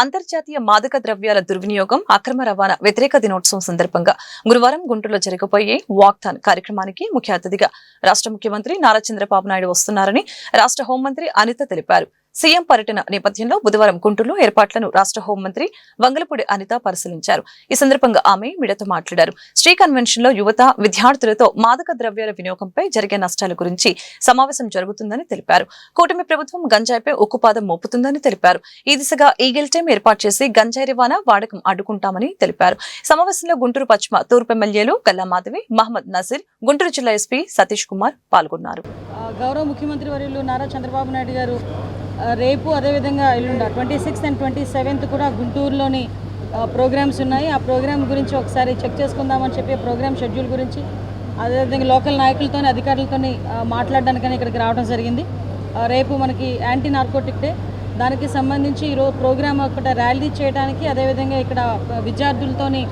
అంతర్జాతీయ మాదక ద్రవ్యాల దుర్వినియోగం అక్రమ రవాణా వ్యతిరేక దినోత్సవం సందర్భంగా గురువారం గుంటూరులో జరగబోయే వాక్థాన్ కార్యక్రమానికి ముఖ్య అతిథిగా రాష్ట్ర ముఖ్యమంత్రి నారా చంద్రబాబు నాయుడు వస్తున్నారని రాష్ట్ర హోంమంత్రి అనిత తెలిపారు. సీఎం పర్యటన నేపథ్యంలో బుధవారం గుంటూరులో ఏర్పాట్లను రాష్ట్ర హోంమంత్రి వంగలపూడి అనిత పరిశీలించారు. ఈ సందర్భంగా ఆమె మీడియాతో మాట్లాడారు. స్ట్రీ కన్వెన్షన్ లో యువత విద్యార్థులతో మాదక ద్రవ్యాల వినియోగంపై జరిగే నష్టాల గురించి సమావేశం జరుగుతుందని తెలిపారు. కూటమి ప్రభుత్వం గంజాయిపై ఉక్కుపాదం మోపుతుందని తెలిపారు. ఈ దిశగా ఈగిల్ టీం ఏర్పాటు చేసి గంజాయి రవాణా వాడకం అడ్డుకుంటామని తెలిపారు. సమావేశంలో గుంటూరు పశ్చిమ తూర్పు ఎమ్మెల్యేలు గల్లా మాధవి, మహమ్మద్ నజీర్, గుంటూరు జిల్లా ఎస్పీ సతీష్ కుమార్ పాల్గొన్నారు. గౌరవ ముఖ్యమంత్రి వర్యులు నారా చంద్రబాబు నాయుడు గారు రేపు అదేవిధంగా ఎల్లుండ 26th and 27th కూడా గుంటూరులోని ప్రోగ్రామ్స్ ఉన్నాయి. ఆ ప్రోగ్రామ్ గురించి ఒకసారి చెక్ చేసుకుందామని చెప్పి ప్రోగ్రామ్ షెడ్యూల్ గురించి అదేవిధంగా లోకల్ నాయకులతో అధికారులతో మాట్లాడడానికని ఇక్కడికి రావడం జరిగింది. రేపు మనకి యాంటీ నార్కోటిక్ డే, దానికి సంబంధించి ఈరోజు ప్రోగ్రామ్ ఒకటి ర్యాలీ చేయడానికి, అదేవిధంగా ఇక్కడ విద్యార్థులతోని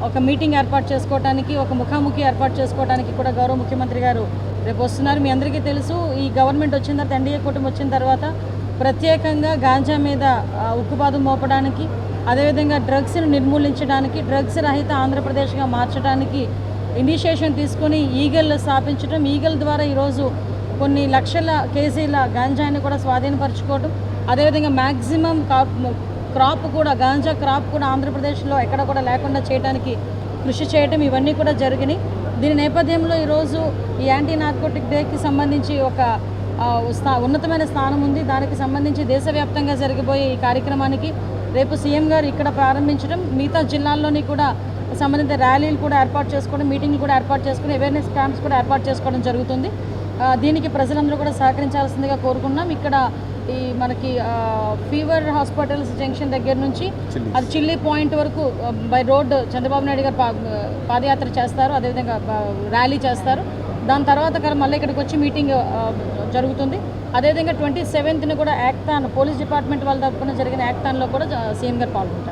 ఒక మీటింగ్ ఏర్పాటు చేసుకోవడానికి, ఒక ముఖాముఖి ఏర్పాటు చేసుకోవడానికి కూడా గౌరవ ముఖ్యమంత్రి గారు రేపు వస్తున్నారు. మీ అందరికీ తెలుసు, ఈ గవర్నమెంట్ వచ్చిన తర్వాత, ఎన్డీఏ కూటమి వచ్చిన తర్వాత ప్రత్యేకంగా గాంజా మీద ఉక్కుపాదం మోపడానికి, అదేవిధంగా డ్రగ్స్ను నిర్మూలించడానికి, డ్రగ్స్ రహిత ఆంధ్రప్రదేశ్గా మార్చడానికి ఇనిషియేషన్ తీసుకొని ఈగల్ స్థాపించడం, ఈగల్ ద్వారా ఈరోజు కొన్ని లక్షల కేజీల గాంజాని కూడా స్వాధీనపరచుకోవడం, అదేవిధంగా మ్యాక్సిమం క్రాప్ కూడా గాంజా క్రాప్ కూడా ఆంధ్రప్రదేశ్లో ఎక్కడ కూడా లేకుండా చేయడానికి కృషి చేయడం, ఇవన్నీ కూడా జరిగినాయి. దీని నేపథ్యంలో ఈరోజు ఈ యాంటీ నార్కోటిక్ డేకి సంబంధించి ఒక ఉన్నతమైన స్థానం ఉంది. దానికి సంబంధించి దేశవ్యాప్తంగా జరగబోయే ఈ కార్యక్రమానికి రేపు సీఎం గారు ఇక్కడ ప్రారంభించడం, మిగతా జిల్లాల్లోని కూడా సంబంధిత ర్యాలీలు కూడా ఏర్పాటు చేసుకోవడం, మీటింగ్లు కూడా ఏర్పాటు చేసుకుని అవేర్నెస్ క్యాంప్స్ కూడా ఏర్పాటు చేసుకోవడం జరుగుతుంది. దీనికి ప్రజలందరూ కూడా సహకరించాల్సిందిగా కోరుకున్నాం. ఇక్కడ ఈ మనకి ఫీవర్ హాస్పిటల్స్ జంక్షన్ దగ్గర నుంచి అది చిల్లీ పాయింట్ వరకు బై రోడ్ చంద్రబాబు నాయుడు గారు పాదయాత్ర చేస్తారు, అదేవిధంగా ర్యాలీ చేస్తారు. దాని తర్వాత మళ్ళీ ఇక్కడికి వచ్చి మీటింగ్ జరుగుతుంది. అదేవిధంగా 27th కూడా యాక్థాన్ పోలీస్ డిపార్ట్మెంట్ వాళ్ళ తరఫున జరిగిన యాక్థాన్లో కూడా సీఎం గారు పాల్గొంటారు.